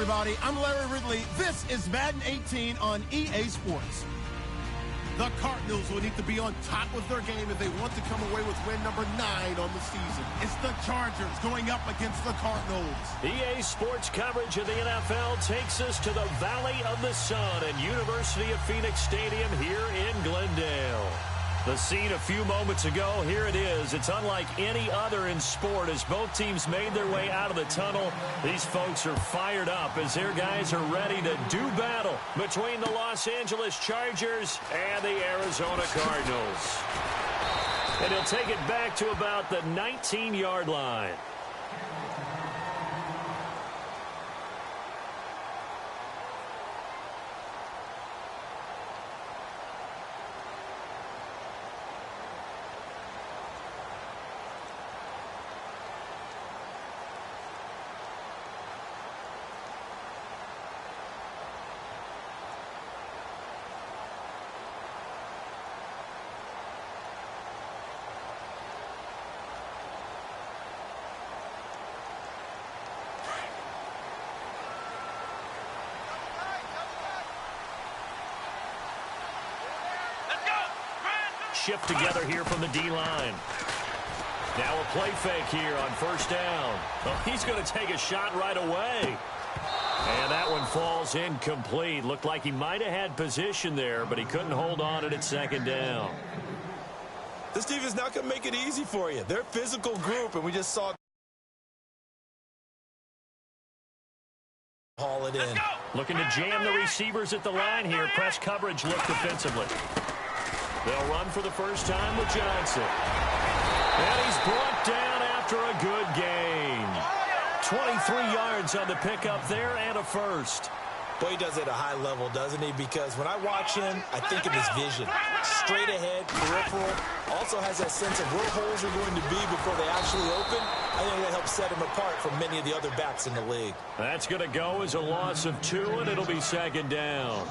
everybody. I'm Larry Ridley. This is Madden 18 on EA Sports. The Cardinals will need to be on top of their game if they want to come away with win number 9 on the season. It's the Chargers going up against the Cardinals. EA Sports coverage of the NFL takes us to the Valley of the Sun and University of Phoenix Stadium here in Glendale. The scene a few moments ago, here it is. It's unlike any other in sport as both teams made their way out of the tunnel. These folks are fired up as their guys are ready to do battle between the Los Angeles Chargers and the Arizona Cardinals. And he'll take it back to about the 19-yard line. Shift together here from the D-line. Now a play fake here on first down. Oh, he's going to take a shot right away. And that one falls incomplete. Looked like he might have had position there, but he couldn't hold on at second down. This team is not going to make it easy for you. They're a physical group, and we just saw haul it in. Looking to jam the receivers at the line here. Press coverage look defensively. They'll run for the first time with Johnson. And he's brought down after a good gain. 23 yards on the pickup there and a first. Boy, he does it at a high level, doesn't he? Because when I watch him, I think of his vision. Straight ahead, peripheral. Also has that sense of where holes are going to be before they actually open. I think that helps set him apart from many of the other backs in the league. That's going to go as a loss of 2, and it'll be second down.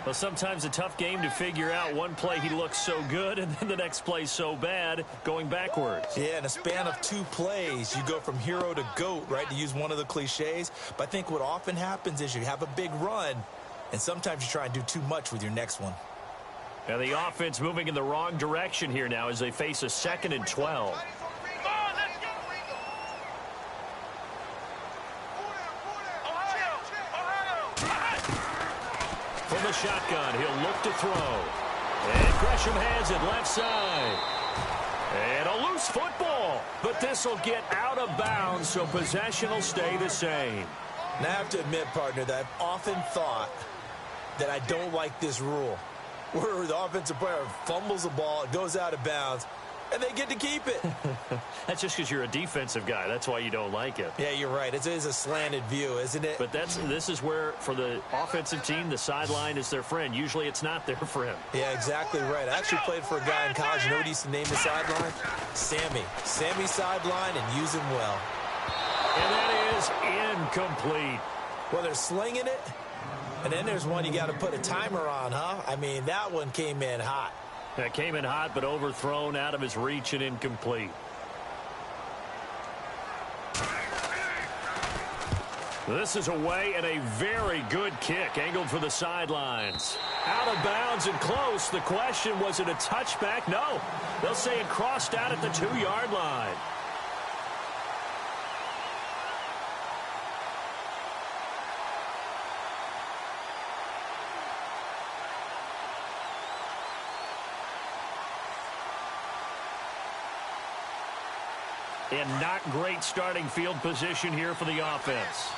Well, sometimes a tough game to figure out. One play he looks so good, and then the next play so bad, going backwards. Yeah, in a span of 2 plays, you go from hero to GOAT, right, to use one of the cliches. But I think what often happens is you have a big run, and sometimes you try and do too much with your next one. And the offense moving in the wrong direction here now as they face a 2nd and 12. From the shotgun, he'll look to throw. And Gresham has it left side. And a loose football. But this will get out of bounds, so possession will stay the same. Now, I have to admit, partner, that I've often thought that I don't like this rule, where the offensive player fumbles the ball, it goes out of bounds, and they get to keep it. That's just because you're a defensive guy. That's why you don't like it. Yeah, you're right. It is a slanted view, isn't it? But this is where, for the offensive team, the sideline is their friend. Usually it's not their friend. Yeah, exactly right. I actually played for a guy in college. You know what he used to name the sideline? Sammy. Sammy sideline, and use him well. And that is incomplete. Well, they're slinging it, and then there's one you got to put a timer on, huh? I mean, that one came in hot. That came in hot, but overthrown out of his reach and incomplete. This is away and a very good kick, angled for the sidelines. Out of bounds and close. The question, was it a touchback? No. They'll say it crossed out at the 2-yard line. And not great starting field position here for the offense.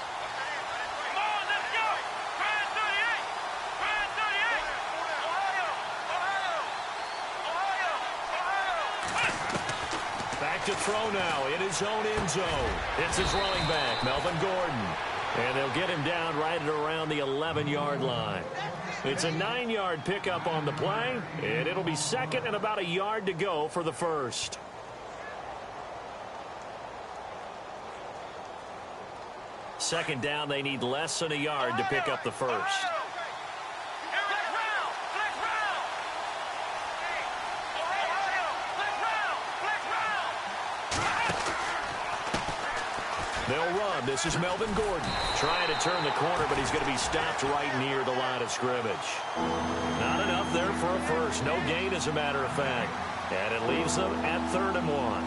Back to throw now in his own end zone. It's his running back, Melvin Gordon. And they'll get him down right at around the 11-yard line. It's a 9-yard pickup on the play, and it'll be second and about a yard to go for the first. Second down, they need less than a yard to pick up the first. They'll run. This is Melvin Gordon trying to turn the corner, but he's going to be stopped right near the line of scrimmage. Not enough there for a first. No gain, as a matter of fact. And it leaves them at 3rd and 1.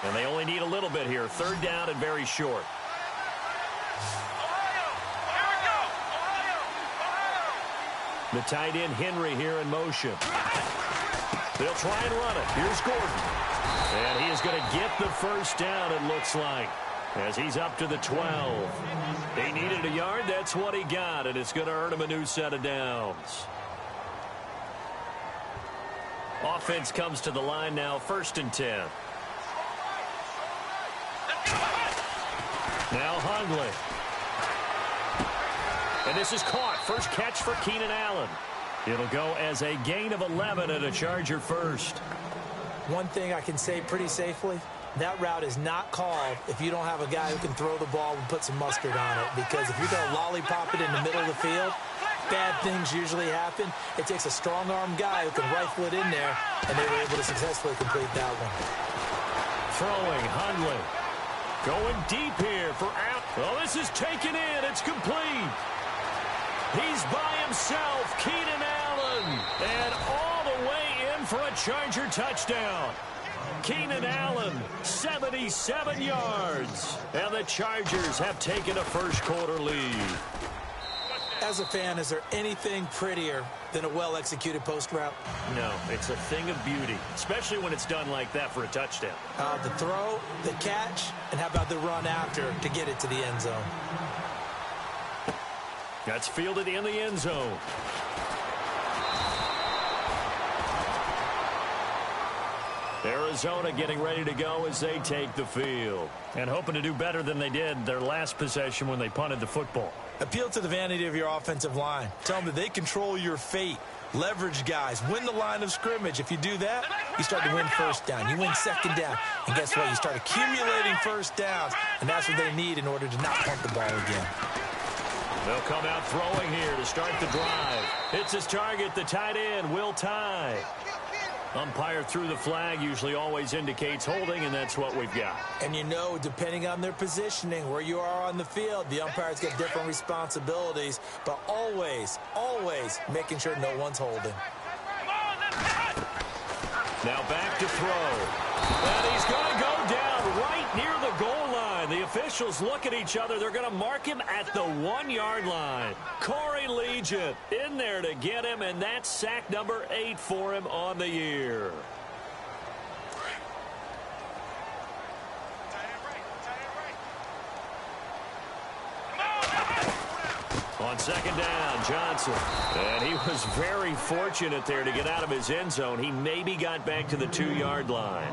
And they only need a little bit here. 3rd down and very short. The tight end, Henry, here in motion. They'll try and run it. Here's Gordon. And he is going to get the first down, it looks like, as he's up to the 12. He needed a yard. That's what he got, and it's going to earn him a new set of downs. Offense comes to the line now, 1st and 10. Now Hundley. And this is caught. First catch for Keenan Allen. It'll go as a gain of 11 and a Charger first. One thing I can say pretty safely, that route is not called if you don't have a guy who can throw the ball and put some mustard on it. Because if you're going to lollipop it in the middle of the field, bad things usually happen. It takes a strong-arm guy who can rifle it in there, and they were able to successfully complete that one. Throwing, Hundley. Going deep here for Allen. Well, this is taken in. It's complete. He's by himself, Keenan Allen. And all the way in for a Charger touchdown. Keenan Allen, 77 yards. And the Chargers have taken a first-quarter lead. As a fan, is there anything prettier than a well-executed post route? No, it's a thing of beauty, especially when it's done like that for a touchdown. The throw, the catch, and how about the run after to get it to the end zone? That's fielded in the end zone. Arizona getting ready to go as they take the field. And hoping to do better than they did their last possession when they punted the football. Appeal to the vanity of your offensive line. Tell them that they control your fate. Leverage guys. Win the line of scrimmage. If you do that, you start to win first down. You win 2nd down. And guess what? You start accumulating first downs. And that's what they need in order to not punt the ball again. They'll come out throwing here to start the drive. Hits his target, the tight end, Will Tye. Umpire threw the flag, usually always indicates holding, and that's what we've got. And you know, depending on their positioning, where you are on the field, the umpires get different responsibilities, but always, always making sure no one's holding. Now back to throw. And he's going to go down right near the goal line. The officials look at each other. They're going to mark him at the 1-yard line. Corey Legion in there to get him, and that's sack number 8 for him on the year. On 2nd down, Johnson. And he was very fortunate there to get out of his end zone. He maybe got back to the 2-yard line.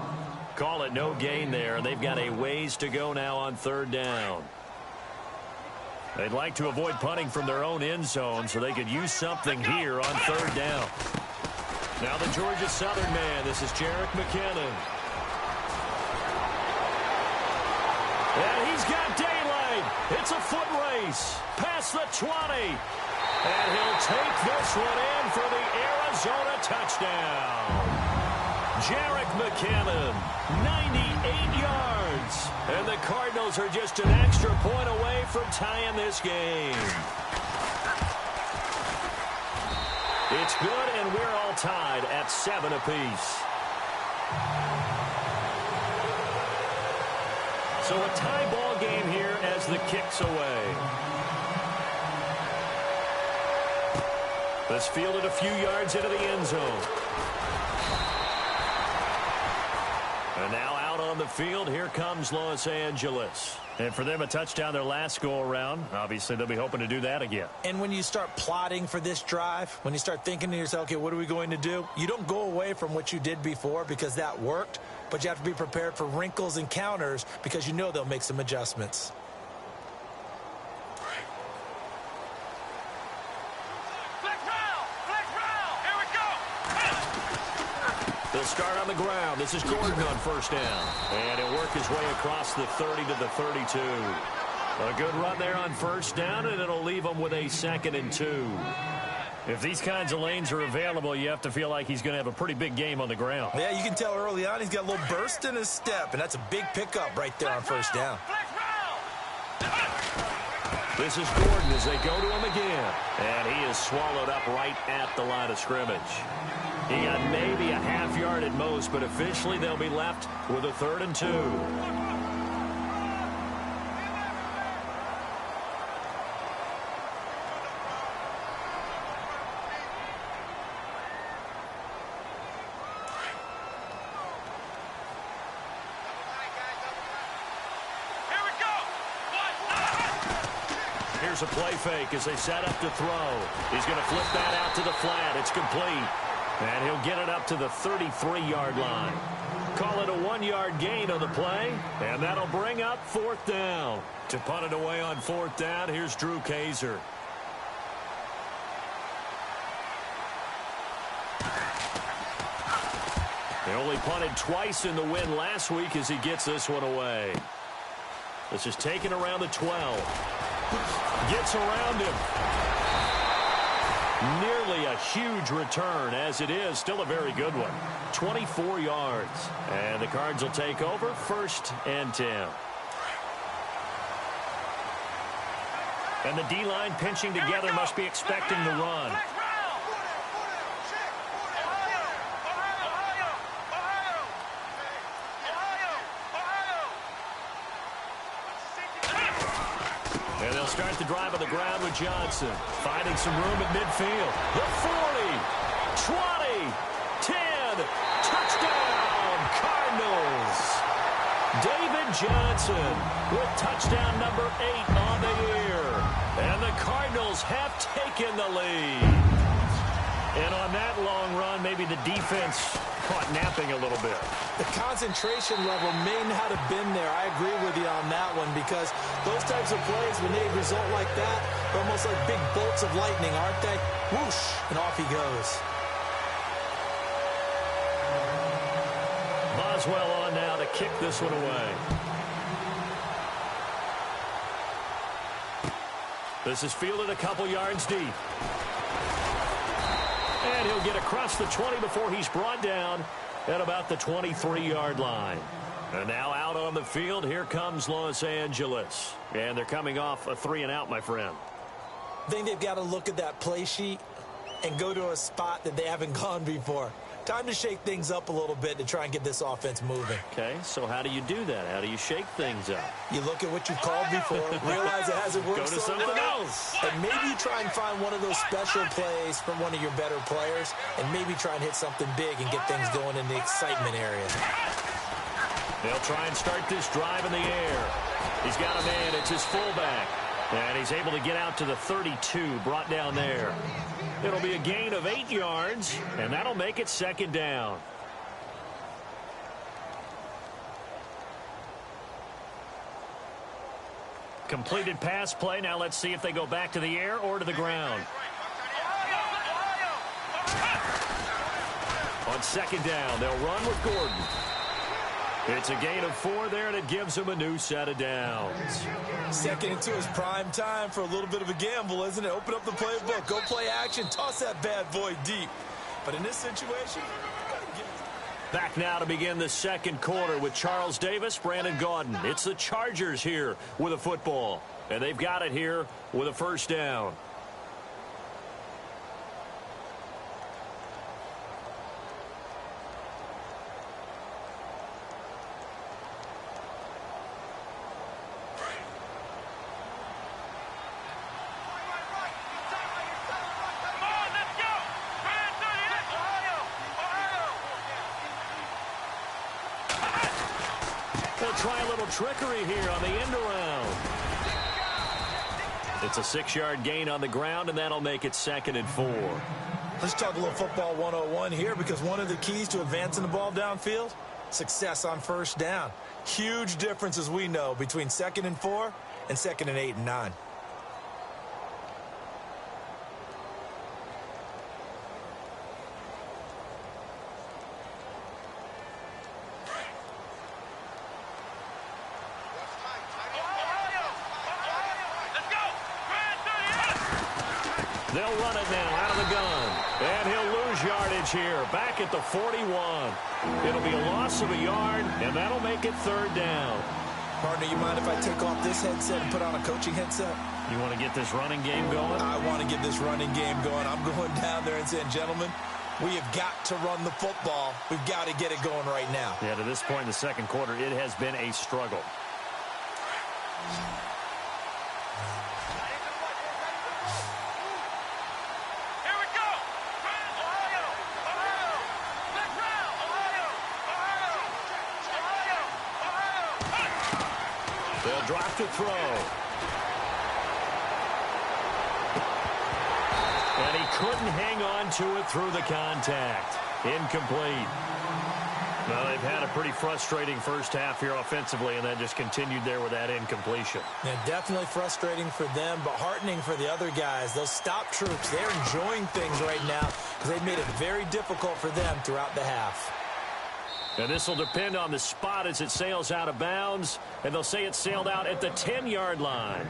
Call it no gain there. They've got a ways to go now on 3rd down. They'd like to avoid punting from their own end zone so they could use something here on 3rd down. Now the Georgia Southern man. This is Jerick McKinnon. And he's got daylight. It's a foot race. Past the 20. And he'll take this one in for the Arizona touchdown. Jerick McKinnon, 98 yards. And the Cardinals are just an extra point away from tying this game. It's good, and we're all tied at 7 apiece. So a tie ball game here as the kick's away. This fielded a few yards into the end zone. And now out on the field, here comes Los Angeles. And for them, a touchdown their last go-around. Obviously, they'll be hoping to do that again. And when you start plotting for this drive, when you start thinking to yourself, okay, what are we going to do? You don't go away from what you did before because that worked, but you have to be prepared for wrinkles and counters because you know they'll make some adjustments. They'll start on the ground. This is Gordon on 1st down. And he'll work his way across the 30 to the 32. A good run there on first down, and it'll leave them with a 2nd and 2. If these kinds of lanes are available, you have to feel like he's going to have a pretty big game on the ground. Yeah, you can tell early on he's got a little burst in his step, and that's a big pickup right there on first down. This is Gordon as they go to him again. And he is swallowed up right at the line of scrimmage. He got maybe a half yard at most, but officially they'll be left with a 3rd and 2. Here's a play fake as they set up to throw. He's going to flip that out to the flat. It's complete. And he'll get it up to the 33-yard line. Call it a 1-yard gain on the play, and that'll bring up 4th down. To punt it away on 4th down, here's Drew Kaiser. They only punted twice in the win last week as he gets this one away. This is taken around the 12. Gets around him. Nearly a huge return, as it is still a very good one. 24 yards. And the Cards will take over 1st and 10. And the D-line pinching together must be expecting the run. And they'll start the drive on the ground with Johnson. Finding some room at midfield. The 40, 20, 10, touchdown, Cardinals. David Johnson with touchdown number 8 on the year. And the Cardinals have taken the lead. And on that long run, maybe the defense caught napping a little bit. The concentration level may not have been there. I agree with you on that one, because those types of plays, when they result like that, they're almost like big bolts of lightning, aren't they? Whoosh, and off he goes. Boswell on now to kick this one away. This is fielded a couple yards deep. And he'll get across the 20 before he's brought down at about the 23-yard line. And now out on the field, here comes Los Angeles. And they're coming off a 3-and-out, my friend. I think they've got to look at that play sheet and go to a spot that they haven't gone before. Time to shake things up a little bit to try and get this offense moving. Okay, so how do you do that? How do you shake things up? You look at what you've called before, realize it hasn't worked. Go to something else. And maybe you try and find one of those special plays from one of your better players, and maybe try and hit something big and get things going in the excitement area. They'll try and start this drive in the air. He's got a man. It's his fullback. And he's able to get out to the 32, brought down there. It'll be a gain of 8 yards, and that'll make it 2nd down. Completed pass play. Now let's see if they go back to the air or to the ground. On 2nd down, they'll run with Gordon. It's a gain of 4 there, and it gives them a new set of downs. 2nd and 2 is prime time for a little bit of a gamble, isn't it? Open up the playbook, go play action, toss that bad boy deep. But in this situation, back now to begin the 2nd quarter with Charles Davis, Brandon Gaudin. It's the Chargers here with a football, and they've got it here with a 1st down. They'll try a little trickery here on the end around. It's a 6-yard gain on the ground, and that'll make it 2nd and 4. Let's talk a little football 101 here, because one of the keys to advancing the ball downfield, success on 1st down. Huge difference, as we know, between 2nd and 4 and 2nd and 8 and 9. They'll run it now out of the gun. And he'll lose yardage here. Back at the 41. It'll be a loss of a yard, and that'll make it 3rd down. Partner, you mind if I take off this headset and put on a coaching headset? You want to get this running game going? I want to get this running game going. I'm going down there and saying, gentlemen, we have got to run the football. We've got to get it going right now. Yeah, to this point in the second quarter, it has been a struggle. They'll drop to throw. And he couldn't hang on to it through the contact. Incomplete. Well, they've had a pretty frustrating first half here offensively, and that just continued there with that incompletion. Yeah, definitely frustrating for them, but heartening for the other guys. Those stop troops, they're enjoying things right now because they've made it very difficult for them throughout the half. And this will depend on the spot as it sails out of bounds, and they'll say it sailed out at the 10-yard line.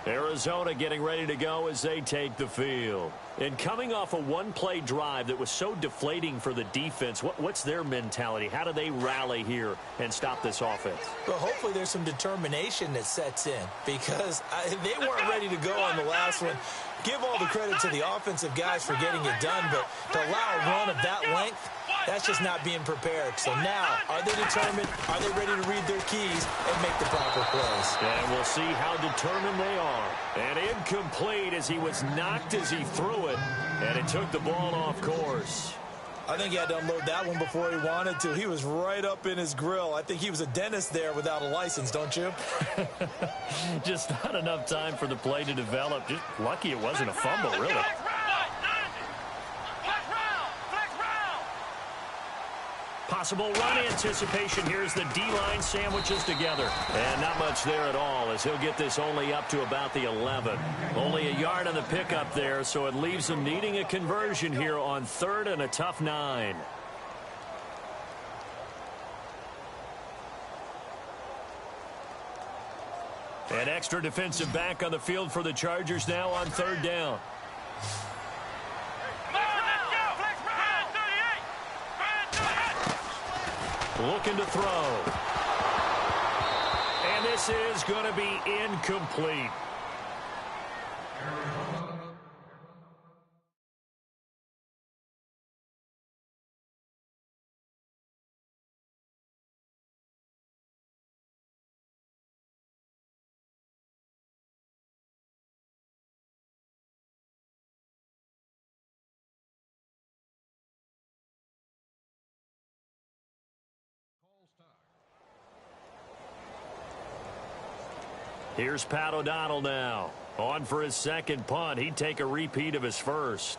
Arizona getting ready to go as they take the field. And coming off a one-play drive that was so deflating for the defense, what's their mentality? How do they rally here and stop this offense? Well, hopefully there's some determination that sets in because they weren't ready to go on the last one. Give all the credit to the offensive guys for getting it done, but to allow a run of that length, that's just not being prepared. So now, are they determined? Are they ready to read their keys and make the proper plays? And we'll see how determined they are. And incomplete as he was knocked as he threw it. And it took the ball off course. I think he had to unload that one before he wanted to. He was right up in his grill. I think he was a dentist there without a license, don't you? Just not enough time for the play to develop. Just lucky it wasn't a fumble, really. Possible run anticipation. Here's the D-line sandwiches together. And not much there at all as he'll get this only up to about the 11. Only a yard on the pickup there, so it leaves them needing a conversion here on 3rd and a tough 9. An extra defensive back on the field for the Chargers now on 3rd down. Looking to throw. And this is going to be incomplete. Here's Pat O'Donnell now. On for his second punt. He'd take a repeat of his first.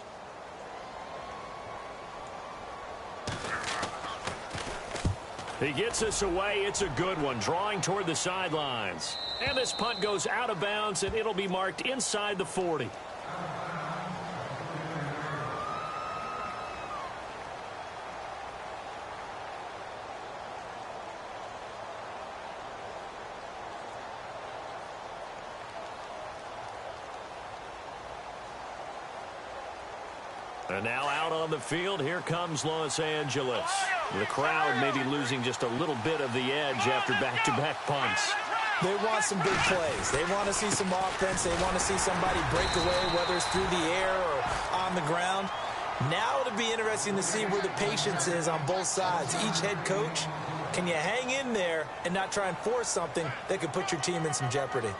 He gets us away. It's a good one. Drawing toward the sidelines. And this punt goes out of bounds, and it'll be marked inside the 40. And now out on the field, here comes Los Angeles. The crowd may be losing just a little bit of the edge after back-to-back punts. They want some big plays. They want to see some offense. They want to see somebody break away, whether it's through the air or on the ground. Now it'll be interesting to see where the patience is on both sides. Each head coach, can you hang in there and not try and force something that could put your team in some jeopardy?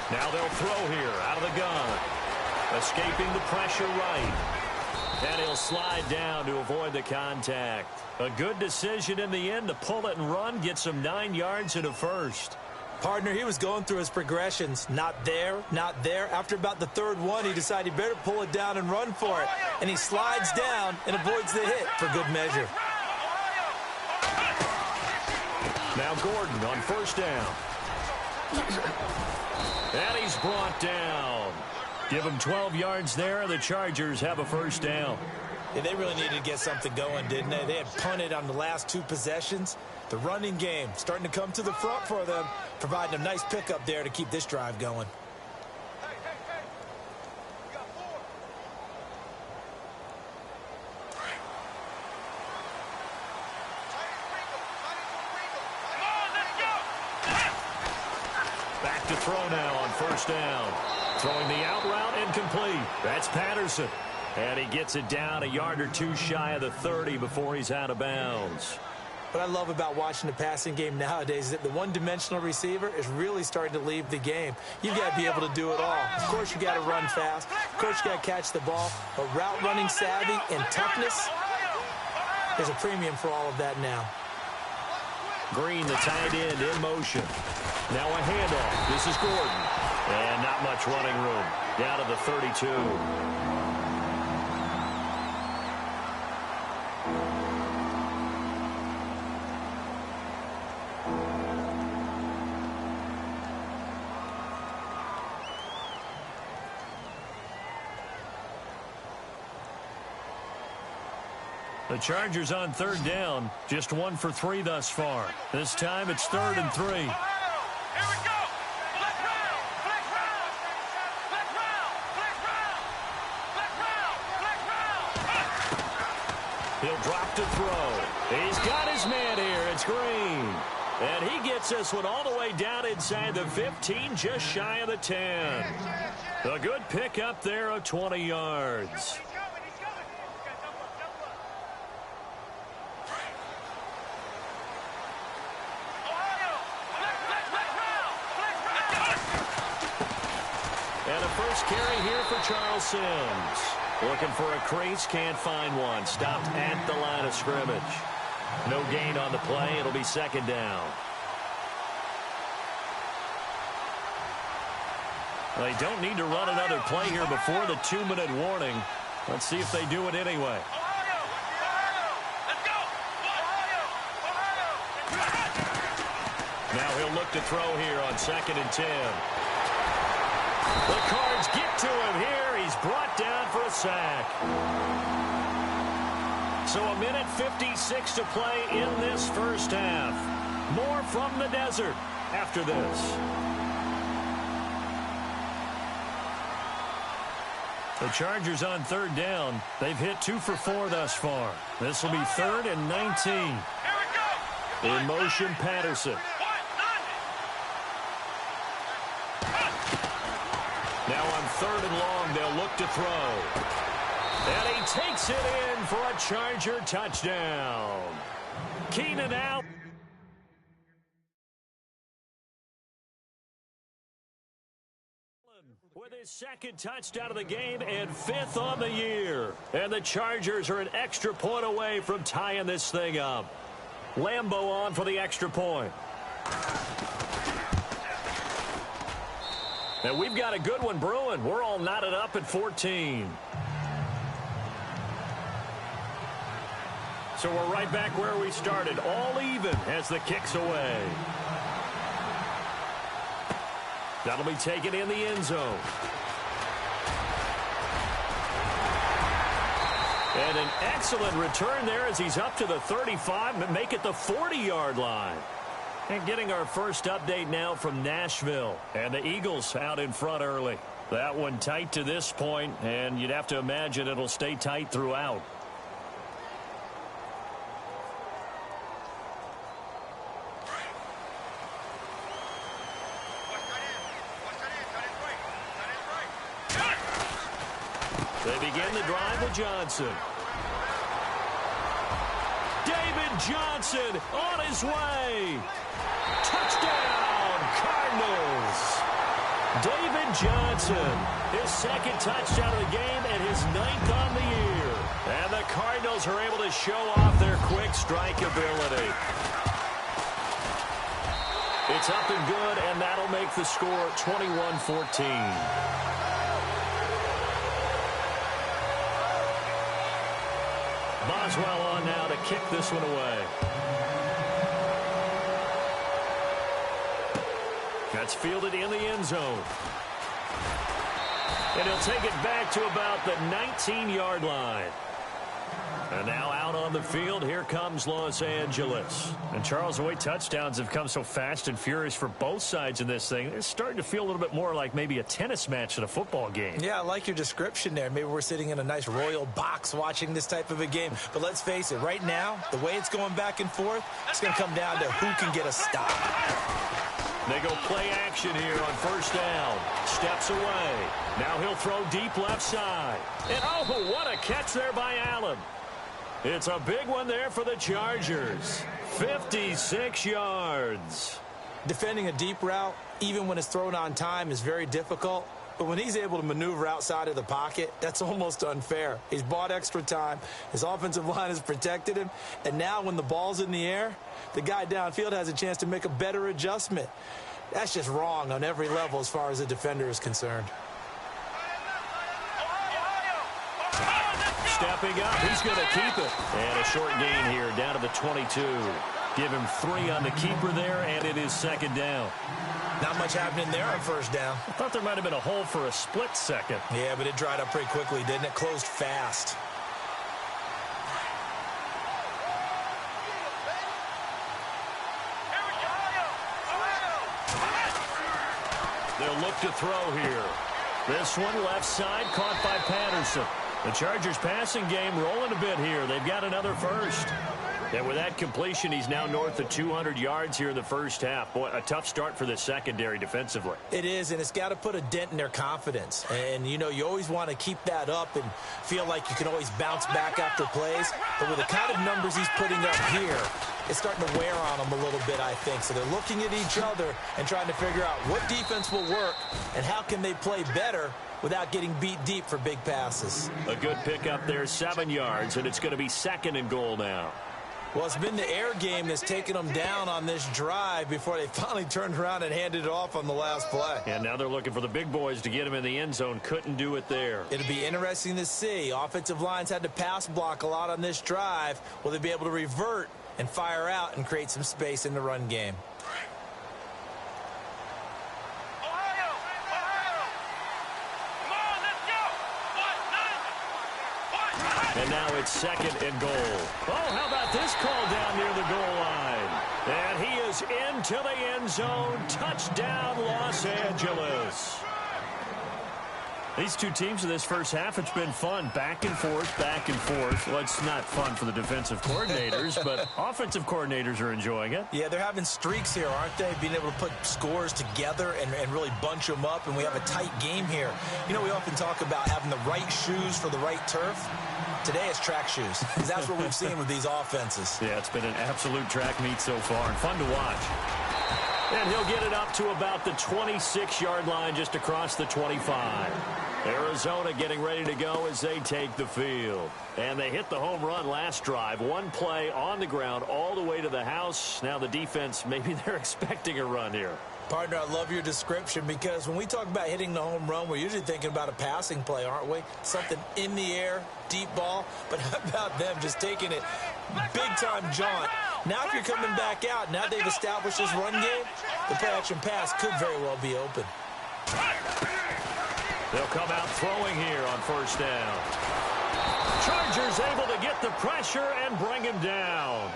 Now they'll throw here out of the gun. Escaping the pressure right. And he'll slide down to avoid the contact. A good decision in the end to pull it and run. Get some 9 yards and a first. Partner, he was going through his progressions. Not there, not there. After about the 3rd one, he decided he better pull it down and run for it. And he slides down and avoids the hit for good measure. Now Gordon on 1st down. And he's brought down. Give them 12 yards there. The Chargers have a first down. Yeah, they really needed to get something going, didn't they? They had punted on the last 2 possessions. The running game starting to come to the front for them, providing a nice pickup there to keep this drive going. Back to throw now on first down. Throwing the out route incomplete. That's Patterson. And he gets it down a yard or 2 shy of the 30 before he's out of bounds. What I love about watching the passing game nowadays is that the one-dimensional receiver is really starting to leave the game. You've got to be able to do it all. Of course, you got to run fast. Of course, you got to catch the ball. But route running savvy and toughness, there's a premium for all of that now. Green, the tight end, in motion. Now a handoff. This is Gordon. And not much running room. Down to the 32. The Chargers on third down, just 1 for 3 thus far. This time it's 3rd and 3. Here we go. Flex round. Flex round. Flex round. Flex round. Flex round. He'll drop to throw. He's got his man here. It's Green. And he gets this one all the way down inside the 15, just shy of the 10. A good pickup there of 20 yards. And a first carry here for Charles Sims. Looking for a crease, can't find one. Stopped at the line of scrimmage. No gain on the play. It'll be 2nd down. They don't need to run another play here before the 2-minute warning. Let's see if they do it anyway. Now he'll look to throw here on 2nd and 10. The Cards get to him here. He's brought down for a sack. So 1:56 to play in this first half. More from the desert after this. The Chargers on 3rd down. They've hit 2 for 4 thus far. This will be 3rd and 19. In motion, Patterson. Now on 3rd and long, they'll look to throw. And he takes it in for a Charger touchdown. Keenan out. With his 2nd touchdown of the game and 5th on the year. And the Chargers are an extra point away from tying this thing up. Lambeau on for the extra point. And we've got a good one brewing. We're all knotted up at 14. So we're right back where we started. All even as the kick's away. That'll be taken in the end zone. And an excellent return there as he's up to the 35 and make it the 40-yard line. And getting our first update now from Nashville. And the Eagles out in front early. That one tight to this point, and you'd have to imagine it'll stay tight throughout. They begin the drive with Johnson. David Johnson on his way. Touchdown, Cardinals. David Johnson, his 2nd touchdown of the game and his 9th on the year. And the Cardinals are able to show off their quick strike ability. It's up and good, and that'll make the score 21-14. Boswell on now to kick this one away. That's fielded in the end zone. And he'll take it back to about the 19-yard line. And now out on the field, here comes Los Angeles. And Charles, the way touchdowns have come so fast and furious for both sides in this thing, it's starting to feel a little bit more like maybe a tennis match than a football game. Yeah, I like your description there. Maybe we're sitting in a nice royal box watching this type of a game. But let's face it, right now, the way it's going back and forth, it's going to come down to who can get a stop. They go play action here on first down. Steps away. Now he'll throw deep left side. And oh, what a catch there by Allen. It's a big one there for the Chargers. 56 yards. Defending a deep route, even when it's thrown on time, is very difficult. But when he's able to maneuver outside of the pocket, that's almost unfair. He's bought extra time. His offensive line has protected him. And now when the ball's in the air, the guy downfield has a chance to make a better adjustment. That's just wrong on every level as far as the defender is concerned. Stepping up, he's going to keep it. And a short gain here down to the 22. Give him 3 on the keeper there, and it is second down. Not much happening there on first down. I thought there might have been a hole for a split second. Yeah, but it dried up pretty quickly, didn't it? Closed fast. They'll look to throw here. This one left side caught by Patterson. The Chargers passing game rolling a bit here. They've got another first. And with that completion, he's now north of 200 yards here in the first half. Boy, a tough start for the secondary defensively. It is, and it's got to put a dent in their confidence. And, you know, you always want to keep that up and feel like you can always bounce back after plays. But with the kind of numbers he's putting up here, it's starting to wear on them a little bit, I think. So they're looking at each other and trying to figure out what defense will work and how can they play better without getting beat deep for big passes. A good pickup there, 7 yards, and it's going to be second and goal now. Well, it's been the air game that's taken them down on this drive before they finally turned around and handed it off on the last play. And now they're looking for the big boys to get him in the end zone. Couldn't do it there. It'll be interesting to see. Offensive lines had to pass block a lot on this drive. Will they be able to revert and fire out and create some space in the run game? And now it's second and goal. Oh, how about this call down near the goal line? And he is into the end zone. Touchdown, Los Angeles. These two teams in this first half, it's been fun. Back and forth, back and forth. Well, it's not fun for the defensive coordinators, but offensive coordinators are enjoying it. Yeah, they're having streaks here, aren't they? Being able to put scores together and really bunch them up, and we have a tight game here. You know, we often talk about having the right shoes for the right turf. Today it's track shoes, because that's what we've seen with these offenses. Yeah, it's been an absolute track meet so far, and fun to watch. And he'll get it up to about the 26-yard line, just across the 25. Arizona getting ready to go as they take the field. And they hit the home run last drive. One play on the ground all the way to the house. Now the defense, maybe they're expecting a run here. Partner, I love your description, because when we talk about hitting the home run, we're usually thinking about a passing play, aren't we? Something in the air, deep ball. But how about them just taking it big-time jaunt? Now if you're coming back out, now they've established this run game, the play-action pass could very well be open. They'll come out throwing here on first down. Chargers able to get the pressure and bring him down.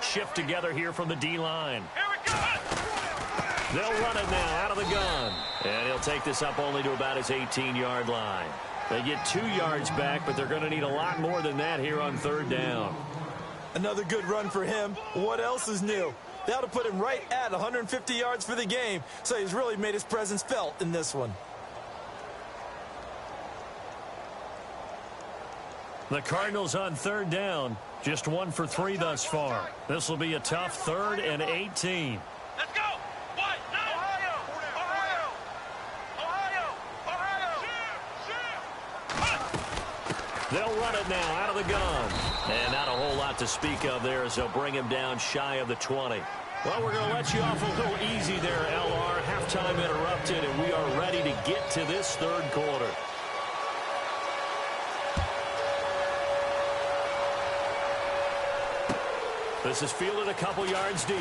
Shift together here from the D-line. They'll run it now out of the gun. And he'll take this up only to about his 18-yard line. They get 2 yards back, but they're going to need a lot more than that here on third down. Another good run for him. What else is new? That'll put him right at 150 yards for the game. So he's really made his presence felt in this one. The Cardinals on third down. Just 1 for 3 thus far. This will be a tough 3rd and 18. Let's go! What? Ohio! They'll run it now out of the gun. And not a whole lot to speak of there as they'll bring him down shy of the 20. Well, we're going to let you off a little easy there, LR. Halftime interrupted, and we are ready to get to this third quarter. This is fielded a couple yards deep.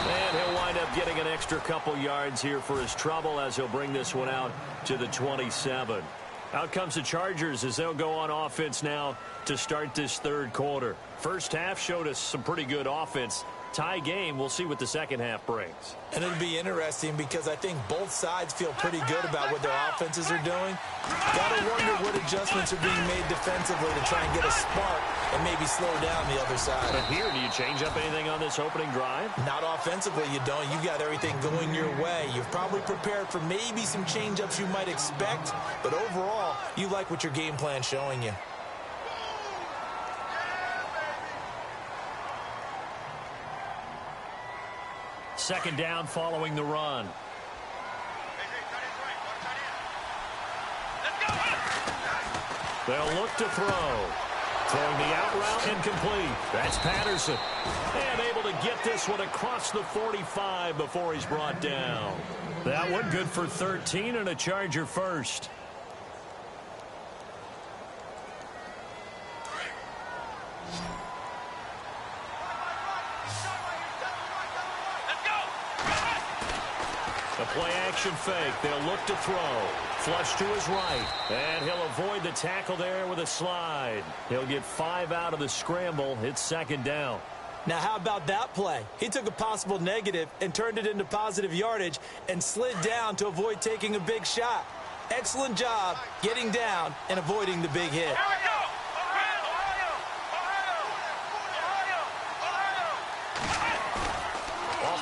And he'll wind up getting an extra couple yards here for his trouble as he'll bring this one out to the 27. Out comes the Chargers as they'll go on offense now to start this third quarter. First half showed us some pretty good offense. Tie game. We'll see what the second half brings. And it'll be interesting because I think both sides feel pretty good about what their offenses are doing. Got to wonder what adjustments are being made defensively to try and get a spark and maybe slow down the other side. But here, do you change up anything on this opening drive? Not offensively, you don't. You've got everything going your way. You've probably prepared for maybe some change-ups you might expect, but overall, you like what your game plan's showing you. Second down following the run. They'll look to throw. Throwing the out route incomplete. That's Patterson. And able to get this one across the 45 before he's brought down. That one good for 13 and a Charger first. A play-action fake. They'll look to throw. Flush to his right. And he'll avoid the tackle there with a slide. He'll get 5 out of the scramble. It's second down. Now, how about that play? He took a possible negative and turned it into positive yardage and slid down to avoid taking a big shot. Excellent job getting down and avoiding the big hit.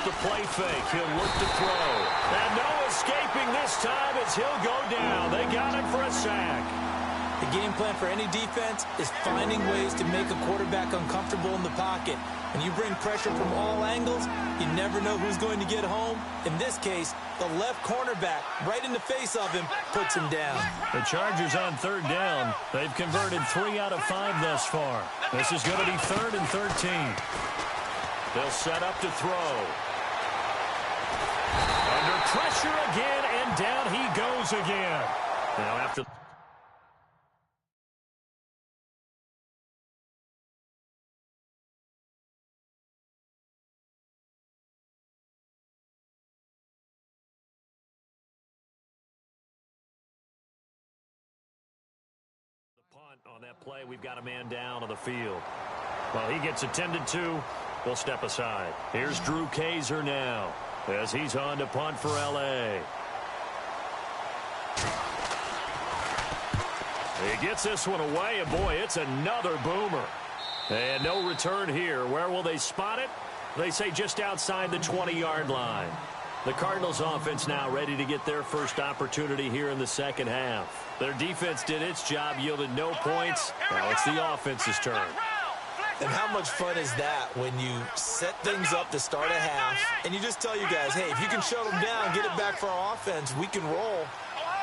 The play fake. He'll look to throw. And no escaping this time as he'll go down. They got him for a sack. The game plan for any defense is finding ways to make a quarterback uncomfortable in the pocket. When you bring pressure from all angles, you never know who's going to get home. In this case, the left cornerback, right in the face of him, puts him down. The Chargers on third down. They've converted 3 out of 5 thus far. This is going to be 3rd and 13. They'll set up to throw. Under pressure again, and down he goes again. Now after the punt on that play, we've got a man down on the field. While he gets attended to, we'll step aside. Here's Drew Kaiser now as he's on to punt for L.A. He gets this one away, and boy, it's another boomer. And no return here. Where will they spot it? They say just outside the 20-yard line. The Cardinals offense now ready to get their first opportunity here in the second half. Their defense did its job, yielded no points. Now it's the offense's turn. And how much fun is that when you set things up to start a half and you just tell you guys, hey, if you can shut them down, get it back for our offense, we can roll.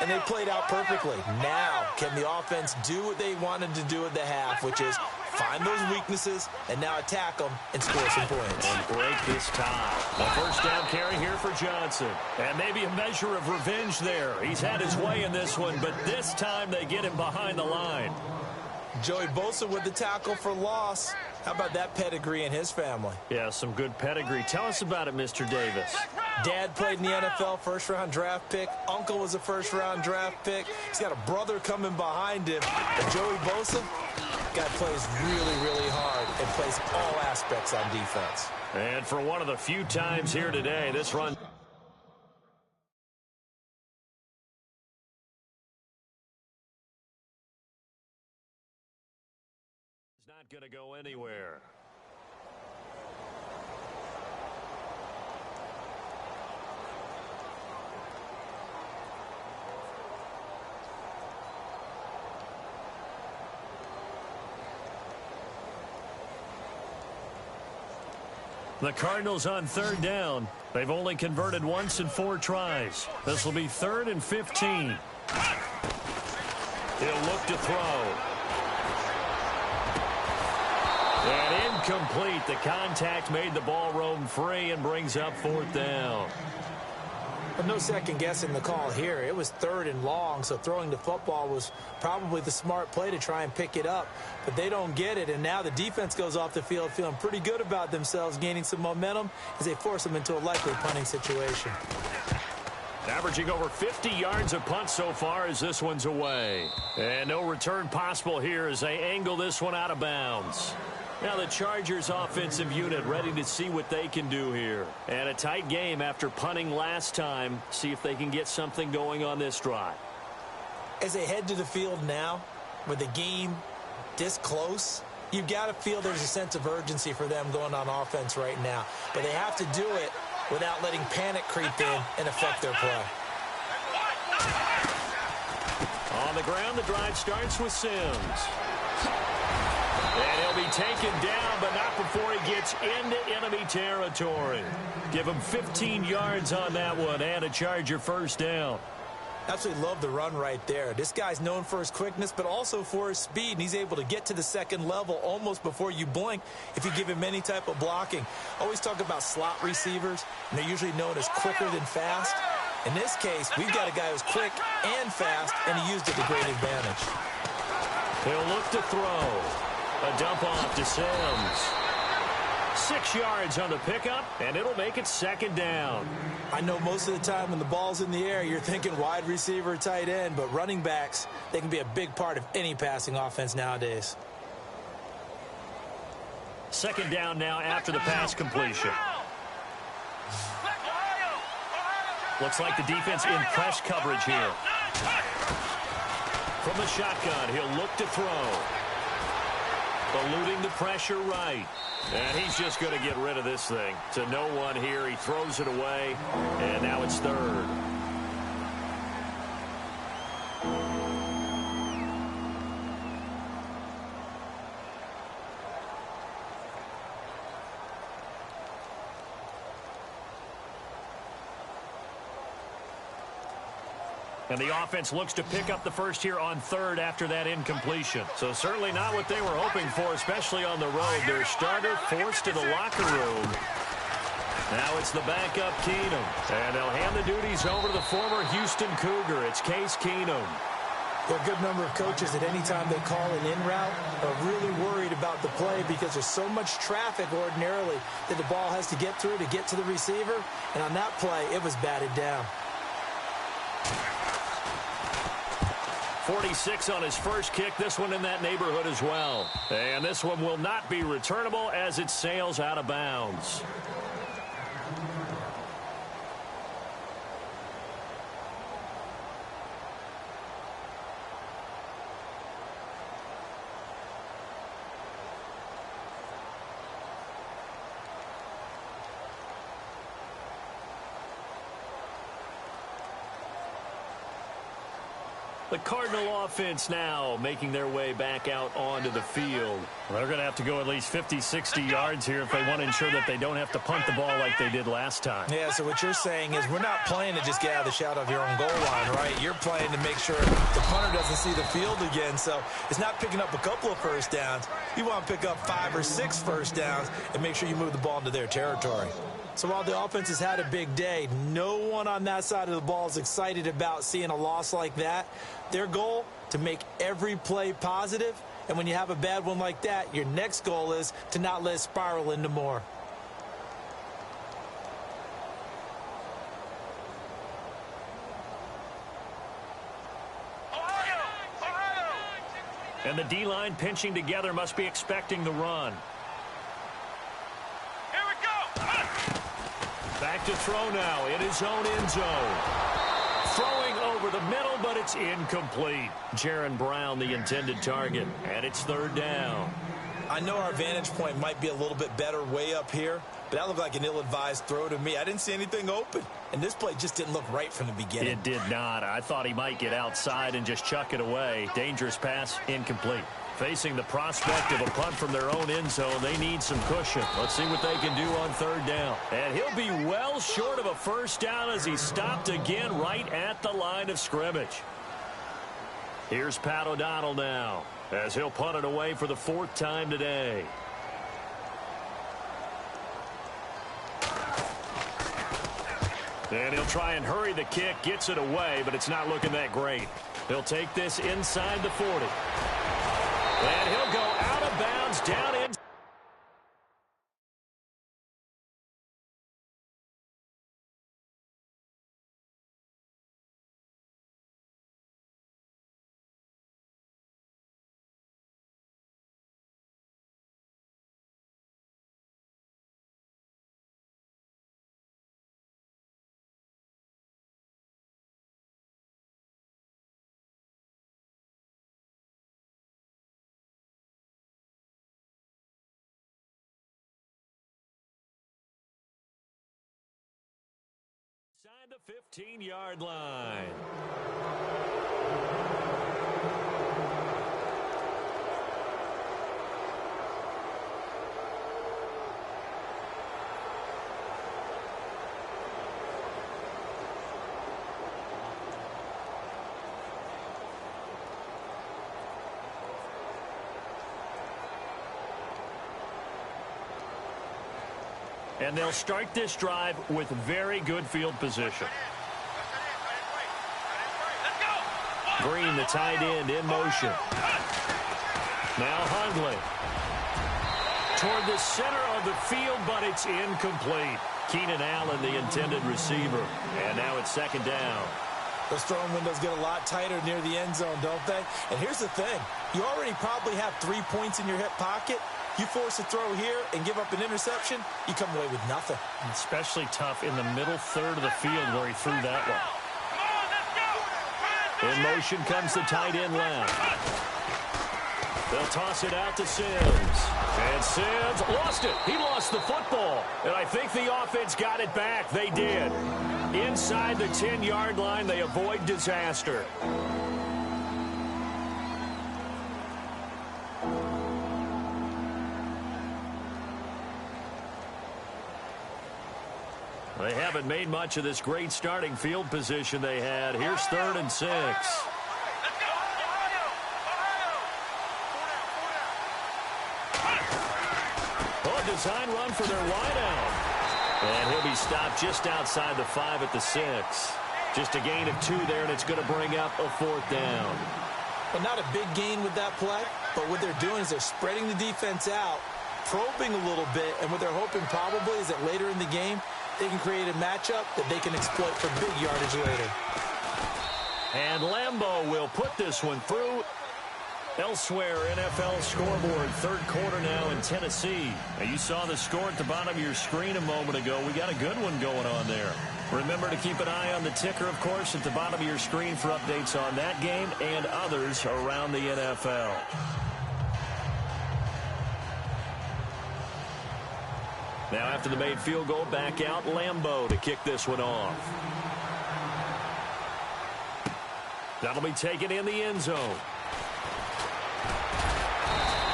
And they played out perfectly. Now, can the offense do what they wanted to do at the half, which is find those weaknesses and now attack them and score some points. And break this tie. A first down carry here for Johnson. And maybe a measure of revenge there. He's had his way in this one, but this time they get him behind the line. Joey Bosa with the tackle for loss. How about that pedigree in his family? Yeah, some good pedigree. Tell us about it, Mr. Davis. Dad played in the NFL, first-round draft pick. Uncle was a first-round draft pick. He's got a brother coming behind him. But Joey Bosa, guy plays really, really hard and plays all aspects on defense. And for one of the few times here today, this run is not going to go anywhere. The Cardinals on third down. They've only converted once in 4 tries. This will be 3rd and 15. He'll look to throw. And incomplete. The contact made the ball roam free and brings up 4th down. But no second guessing the call here. It was 3rd and long, so throwing the football was probably the smart play to try and pick it up. But they don't get it, and now the defense goes off the field feeling pretty good about themselves, gaining some momentum as they force them into a likely punting situation. Averaging over 50 yards a punt so far as this one's away. And no return possible here as they angle this one out of bounds. Now the Chargers offensive unit ready to see what they can do here. And a tight game after punting last time. See if they can get something going on this drive. As they head to the field now, with the game this close, you've got to feel there's a sense of urgency for them going on offense right now. But they have to do it without letting panic creep in and affect their play. On the ground, the drive starts with Sims. And he'll be taken down, but not before he gets into enemy territory. Give him 15 yards on that one and a Charger first down. Absolutely love the run right there. This guy's known for his quickness, but also for his speed, and he's able to get to the second level almost before you blink if you give him any type of blocking. Always talk about slot receivers, and they're usually known as quicker than fast. In this case, we've got a guy who's quick and fast, and he used it to great advantage. He'll look to throw. A dump off to Sims. 6 yards on the pickup, and it'll make it second down. I know most of the time when the ball's in the air, you're thinking wide receiver, tight end, but running backs, they can be a big part of any passing offense nowadays. Second down now after the pass completion. Looks like the defense in press coverage here. From the shotgun, he'll look to throw. Eluding the pressure right. And he's just going to get rid of this thing. To no one here. He throws it away. And now it's 3rd. And the offense looks to pick up the first here on 3rd after that incompletion. So certainly not what they were hoping for, especially on the road. Their starter forced to the locker room. Now it's the backup Keenum. And they'll hand the duties over to the former Houston Cougar. It's Case Keenum. There are a good number of coaches at any time they call an in route are really worried about the play because there's so much traffic ordinarily that the ball has to get through to get to the receiver. And on that play, it was batted down. 46 on his first kick. This one in that neighborhood as well. And this one will not be returnable as it sails out of bounds. The Cardinal offense now making their way back out onto the field. They're going to have to go at least 50, 60 yards here if they want to ensure that they don't have to punt the ball like they did last time. Yeah, so what you're saying is we're not playing to just get out of the shadow of your own goal line, right? You're playing to make sure the punter doesn't see the field again. So it's not picking up a couple of first downs. You want to pick up 5 or 6 first downs and make sure you move the ball into their territory. So while the offense has had a big day, no one on that side of the ball is excited about seeing a loss like that. Their goal, to make every play positive. And when you have a bad one like that, your next goal is to not let it spiral into more. And the D-line pinching together must be expecting the run. Here we go. Back to throw now in his own end zone. Throwing over the middle, but it's incomplete. Jaron Brown, the intended target, and it's 3rd down. I know our vantage point might be a little bit better way up here, but that looked like an ill-advised throw to me. I didn't see anything open, and this play just didn't look right from the beginning. It did not. I thought he might get outside and just chuck it away. Dangerous pass, incomplete. Facing the prospect of a punt from their own end zone, they need some cushion. Let's see what they can do on 3rd down. And he'll be well short of a first down as he stopped again right at the line of scrimmage. Here's Pat O'Donnell now as he'll punt it away for the 4th time today. And he'll try and hurry the kick, gets it away, but it's not looking that great. He'll take this inside the 40. And he'll go out of bounds down in. Inside the 15-yard line. And they'll start this drive with very good field position. Green, the tight end, in motion. Now Hundley. Toward the center of the field, but it's incomplete. Keenan Allen, the intended receiver. And now it's second down. Those throwing windows get a lot tighter near the end zone, don't they? And here's the thing. You already probably have 3 points in your hip pocket. You force a throw here and give up an interception, you come away with nothing. Especially tough in the middle third of the field where he threw that one. In motion comes the tight end left. They'll toss it out to Sims. And Sims lost it. He lost the football. And I think the offense got it back. They did. Inside the 10-yard line, they avoid disaster. They haven't made much of this great starting field position they had. Here's 3rd and 6. Oh, design run for their wideout. And he'll be stopped just outside the 5 at the 6. Just a gain of 2 there, and it's going to bring up a 4th down. Well, not a big gain with that play, but what they're doing is they're spreading the defense out, probing a little bit, and what they're hoping probably is that later in the game, they can create a matchup that they can exploit for big yardage later. And Lambeau will put this one through. Elsewhere, NFL scoreboard, 3rd quarter now in Tennessee. Now, you saw the score at the bottom of your screen a moment ago. We got a good one going on there. Remember to keep an eye on the ticker, of course, at the bottom of your screen for updates on that game and others around the NFL. Now, after the made field goal, back out Lambeau to kick this one off. That'll be taken in the end zone.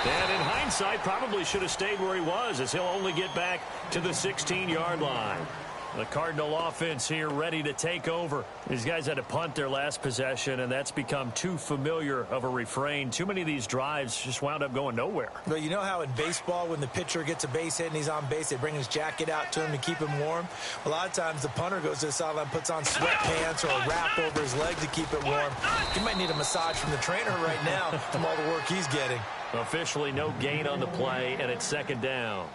And in hindsight, probably should have stayed where he was, as he'll only get back to the 16-yard line. The Cardinal offense here ready to take over. These guys had to punt their last possession, and that's become too familiar of a refrain. Too many of these drives just wound up going nowhere. But you know how in baseball, when the pitcher gets a base hit and he's on base, they bring his jacket out to him to keep him warm? A lot of times the punter goes to the sideline, puts on sweatpants or a wrap over his leg to keep it warm. He might need a massage from the trainer right now from all the work he's getting. Officially no gain on the play, and it's second down.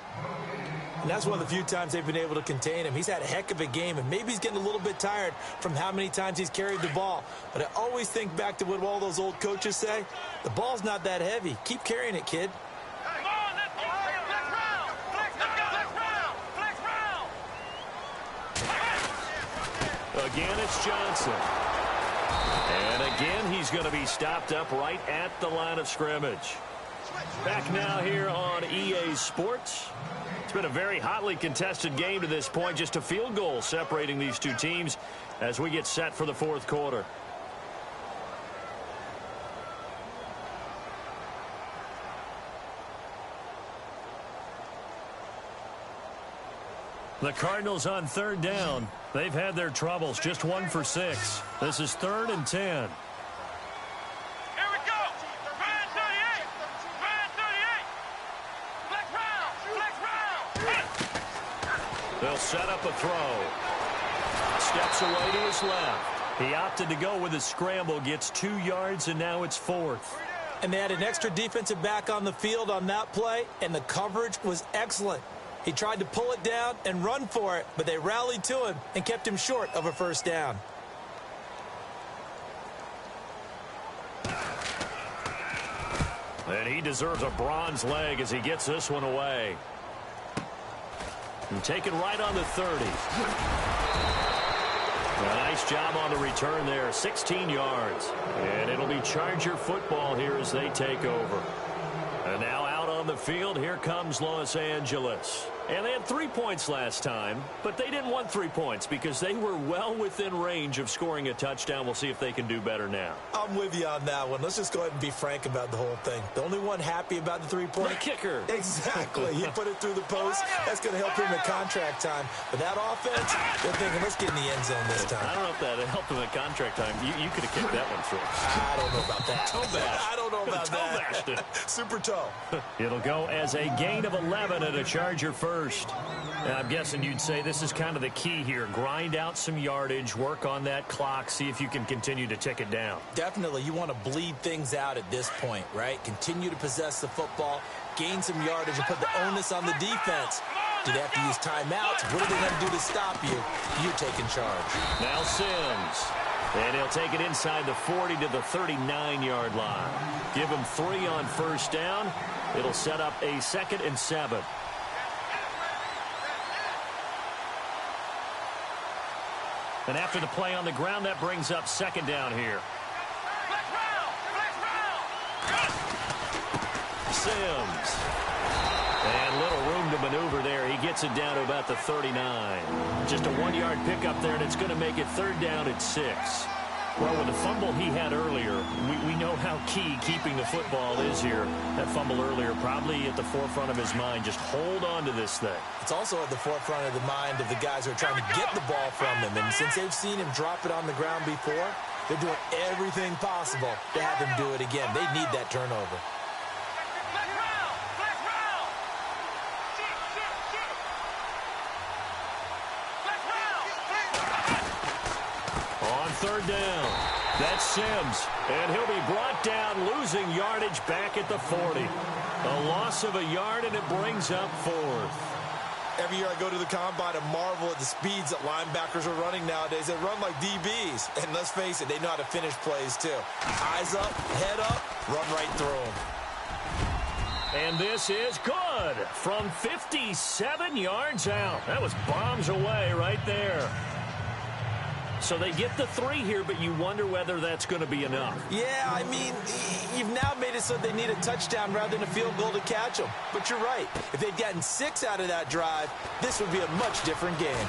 And that's one of the few times they've been able to contain him. He's had a heck of a game, and maybe he's getting a little bit tired from how many times he's carried the ball. But I always think back to what all those old coaches say. The ball's not that heavy. Keep carrying it, kid. Come on, let's go. Flex round. Flex round. Again, it's Johnson. And again, he's going to be stopped up right at the line of scrimmage. Back now here on EA Sports. It's been a very hotly contested game to this point. Just a field goal separating these two teams as we get set for the 4th quarter. The Cardinals on 3rd down. They've had their troubles. Just 1 for 6. This is 3rd and 10. Here we go. Ryan 38. Ryan 38. Flex round. Flex round. They'll set up a throw. steps away to his left. He opted to go with his scramble, gets 2 yards, and now it's 4th. And they had an extra defensive back on the field on that play, and the coverage was excellent. He tried to pull it down and run for it, but they rallied to him and kept him short of a first down. And he deserves a bronze leg as he gets this one away. And taken right on the 30. A nice job on the return there, 16 yards. And it'll be Charger football here as they take over. And now out on the field, here comes Los Angeles. And they had 3 points last time, but they didn't want 3 points because they were well within range of scoring a touchdown. We'll see if they can do better now. I'm with you on that one. Let's just go ahead and be frank about the whole thing. The only one happy about the 3-point. The kicker. Exactly. He put it through the post. That's going to help him at contract time. But that offense, they're thinking, let's get in the end zone this time. I don't know if that helped him at contract time. You could have kicked that one through. I don't know about that. Toe bash. I don't know about toe that. Bashed it. Super toe. It'll go as a gain of 11 at a Charger first. And I'm guessing you'd say this is kind of the key here. Grind out some yardage, work on that clock, see if you can continue to tick it down. Definitely. You want to bleed things out at this point, right? Continue to possess the football, gain some yardage, and put the onus on the defense. Do they have to use timeouts? What are they going to do to stop you? You're taking charge. Now Sims. And he'll take it inside the 40 to the 39-yard line. Give him 3 on first down. It'll set up a 2nd and 7. And after the play on the ground, that brings up 2nd down here. Sims. And little room to maneuver there. He gets it down to about the 39. Just a 1-yard pickup there, and it's going to make it 3rd down at 6. Well, with the fumble he had earlier, we know how key keeping the football is here. That fumble earlier probably at the forefront of his mind. Just hold on to this thing. It's also at the forefront of the mind of the guys who are trying to get the ball from him. And since they've seen him drop it on the ground before, they're doing everything possible to have him do it again. They need that turnover. On 3rd down, that's Sims, and he'll be brought down, losing yardage back at the 40. A loss of a yard, and it brings up 4th. Every year I go to the combine and marvel at the speeds that linebackers are running nowadays. They run like DBs, and let's face it, they know how to finish plays too. Eyes up, head up, run right through them. And this is good from 57 yards out. That was bombs away right there. So they get the 3 here, but you wonder whether that's going to be enough. Yeah, I mean, you've now made it so they need a touchdown rather than a field goal to catch them. But you're right. If they'd gotten 6 out of that drive, this would be a much different game.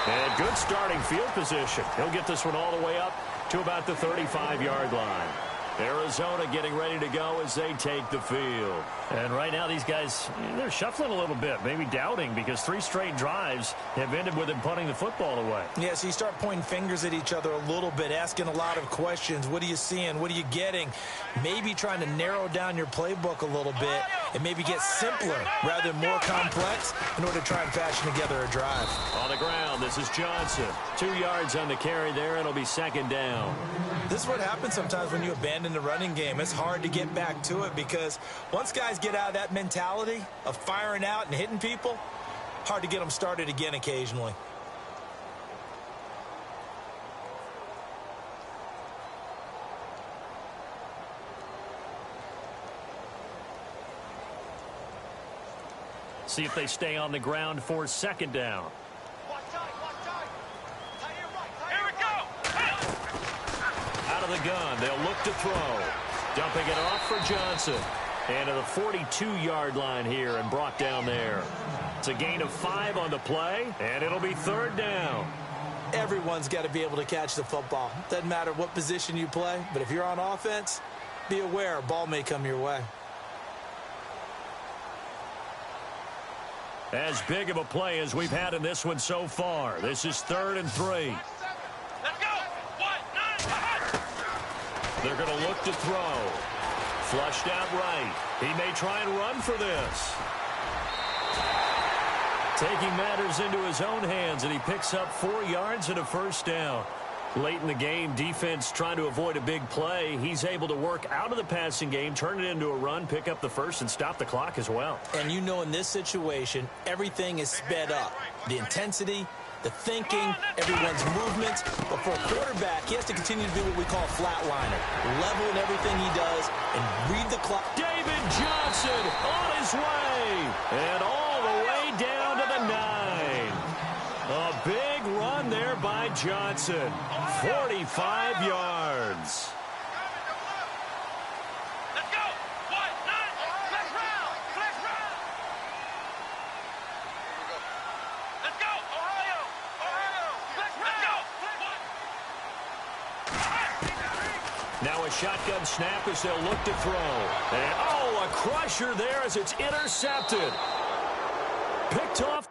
And good starting field position. He'll get this one all the way up to about the 35-yard line. Arizona getting ready to go as they take the field. And right now these guys, they're shuffling a little bit, maybe doubting, because 3 straight drives have ended with them punting the football away. Yeah, so you start pointing fingers at each other a little bit, asking a lot of questions. What are you seeing? What are you getting? Maybe trying to narrow down your playbook a little bit and maybe get simpler rather than more complex in order to try and fashion together a drive. On the ground, this is Johnson. 2 yards on the carry there. It'll be 2nd down. This is what happens sometimes when you abandon the running game. It's hard to get back to it because once guys get out of that mentality of firing out and hitting people, hard to get them started again occasionally. See if they stay on the ground for 2nd down. Here we go. Out of the gun, they'll look to throw. Dumping it off for Johnson. And to the 42-yard line here and brought down there. It's a gain of 5 on the play, and it'll be 3rd down. Everyone's got to be able to catch the football. Doesn't matter what position you play, but if you're on offense, be aware a ball may come your way. As big of a play as we've had in this one so far. This is 3rd and 3. Let's go. 1, 9. They're going to look to throw. Flushed out right. He may try and run for this. Taking matters into his own hands, and he picks up 4 yards and a first down. Late in the game, defense trying to avoid a big play. He's able to work out of the passing game, turn it into a run, pick up the first, and stop the clock as well. And you know in this situation, everything is sped up. The intensity, the thinking, everyone's movements. But for a quarterback, he has to continue to do what we call a flatliner. Level in everything he does and read the clock. David Johnson on his way. And all the way down to the 9. A big run there by Johnson. 45 yards. Let's go. 1, 9. Flex round. Flex round. Let's go. Ohio. Ohio. Flex round. Now a shotgun snap as they'll look to throw. And, oh, a crusher there as it's intercepted. Picked off.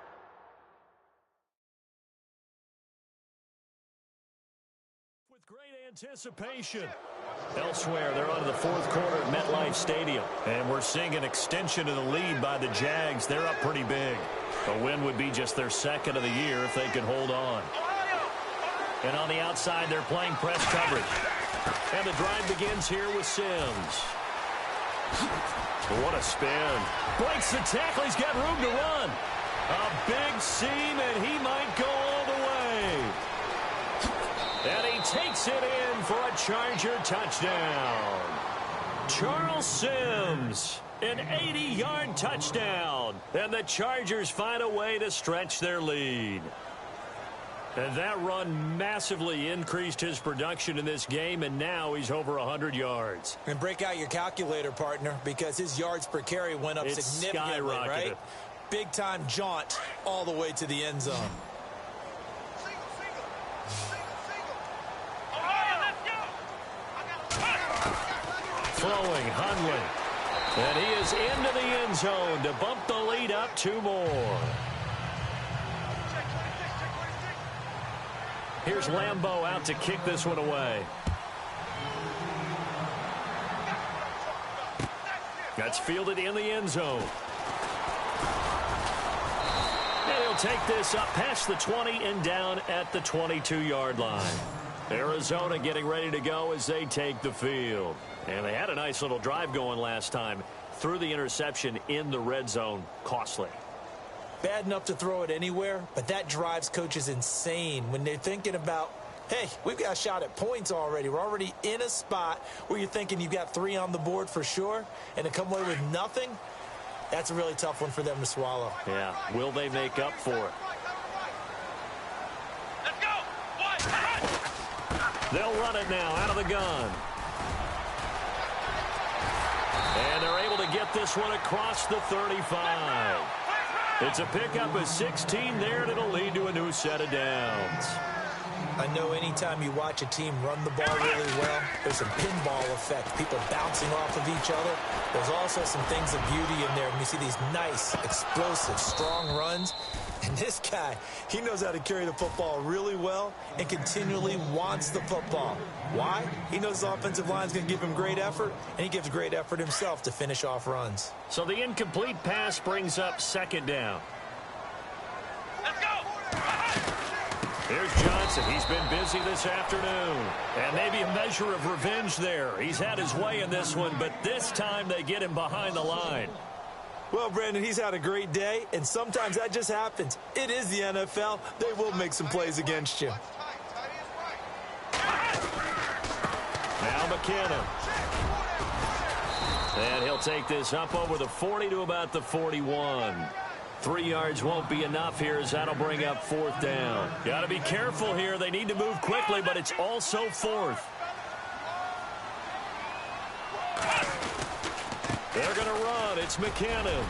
With great anticipation. Elsewhere, they're on to the 4th quarter at MetLife Stadium. And we're seeing an extension of the lead by the Jags. They're up pretty big. A win would be just their 2nd of the year if they could hold on. And on the outside, they're playing press coverage. And the drive begins here with Sims. What a spin. Breaks the tackle. He's got room to run. A big seam, and he might go all the way. And he takes it in for a Charger touchdown. Charles Sims, an 80-yard touchdown. And the Chargers find a way to stretch their lead. And that run massively increased his production in this game, and now he's over 100 yards. And break out your calculator, partner, because his yards per carry went up significantly, right? Big-time jaunt all the way to the end zone. Throwing, Hundley. And he is into the end zone to bump the lead up 2 more. Here's Lambeau out to kick this one away. That's fielded in the end zone. And he'll take this up past the 20 and down at the 22-yard line. Arizona getting ready to go as they take the field. And they had a nice little drive going last time. Threw the interception in the red zone. Costly. Bad enough to throw it anywhere, but that drives coaches insane when they're thinking about, hey, we've got a shot at points already. We're already in a spot where you're thinking you've got 3 on the board for sure, and to come away with nothing, that's a really tough one for them to swallow. Yeah, will they make up for it? Let's go. They'll run it now out of the gun. And they're able to get this one across the 35. It's a pickup of 16 there, and it'll lead to a new set of downs. I know anytime you watch a team run the ball really well, there's some pinball effect, people bouncing off of each other. There's also some things of beauty in there when you see these nice, explosive, strong runs. And this guy, he knows how to carry the football really well and continually wants the football. Why? He knows the offensive line is going to give him great effort, and he gives great effort himself to finish off runs. So the incomplete pass brings up 2nd down. Let's go. Here's Johnson. He's been busy this afternoon. And maybe a measure of revenge there. He's had his way in this one, but this time they get him behind the line. Well, Brandon, he's had a great day, and sometimes that just happens. It is the NFL. They will make some plays against you. Now McKinnon. And he'll take this up over the 40 to about the 41. 3 yards won't be enough here as that'll bring up 4th down. Got to be careful here. They need to move quickly, but it's also 4th. They're going to run. It's McKinnon.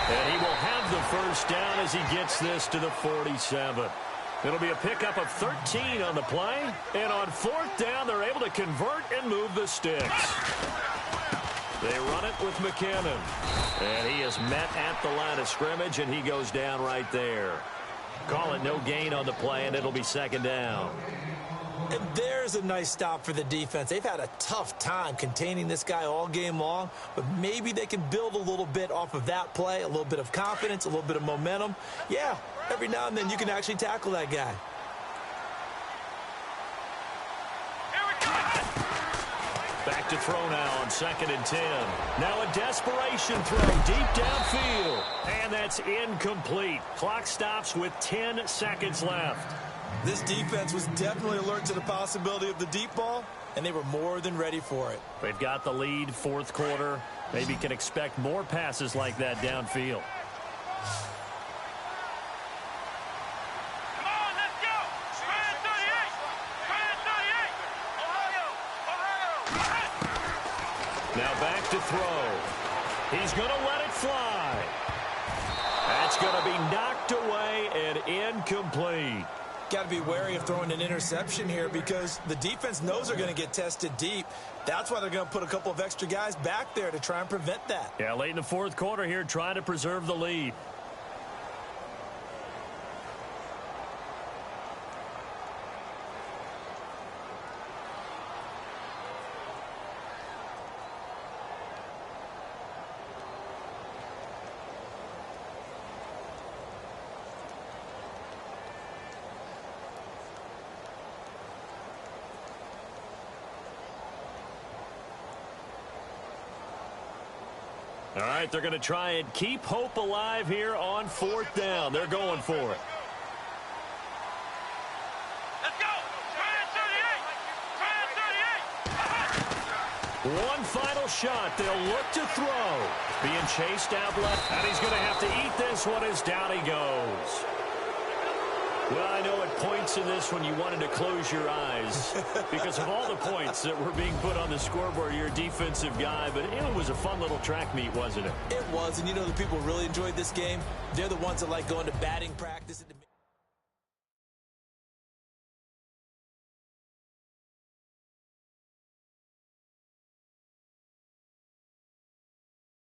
And he will have the first down as he gets this to the 47. It'll be a pickup of 13 on the play. And on 4th down, they're able to convert and move the sticks. They run it with McKinnon. And he is met at the line of scrimmage, and he goes down right there. Call it no gain on the play, and it'll be 2nd down. And there's a nice stop for the defense. They've had a tough time containing this guy all game long, but maybe they can build a little bit off of that play, a little bit of confidence, a little bit of momentum. Yeah, every now and then you can actually tackle that guy. Back to throw now on 2nd and 10. Now a desperation throw deep downfield. And that's incomplete. Clock stops with 10 seconds left. This defense was definitely alert to the possibility of the deep ball, and they were more than ready for it. They've got the lead, 4th quarter. Maybe can expect more passes like that downfield. Come on, let's go. Brand 38. Brand 38. Ohio. Now back to throw. He's going to let it fly. That's going to be knocked away and incomplete. Got to be wary of throwing an interception here because the defense knows they're going to get tested deep. That's why they're going to put a couple of extra guys back there to try and prevent that. Yeah, late in the 4th quarter here, trying to preserve the lead. All right, they're going to try and keep hope alive here on 4th down. They're going for it. Let's go. Brand 38. Brand 38. One final shot. They'll look to throw. Being chased out left. And he's going to have to eat this one as down he goes. Well, I know at points in this one you wanted to close your eyes because of all the points that were being put on the scoreboard. You're a defensive guy, but it was a fun little track meet, wasn't it? It was, and you know the people really enjoyed this game. They're the ones that like going to batting practice.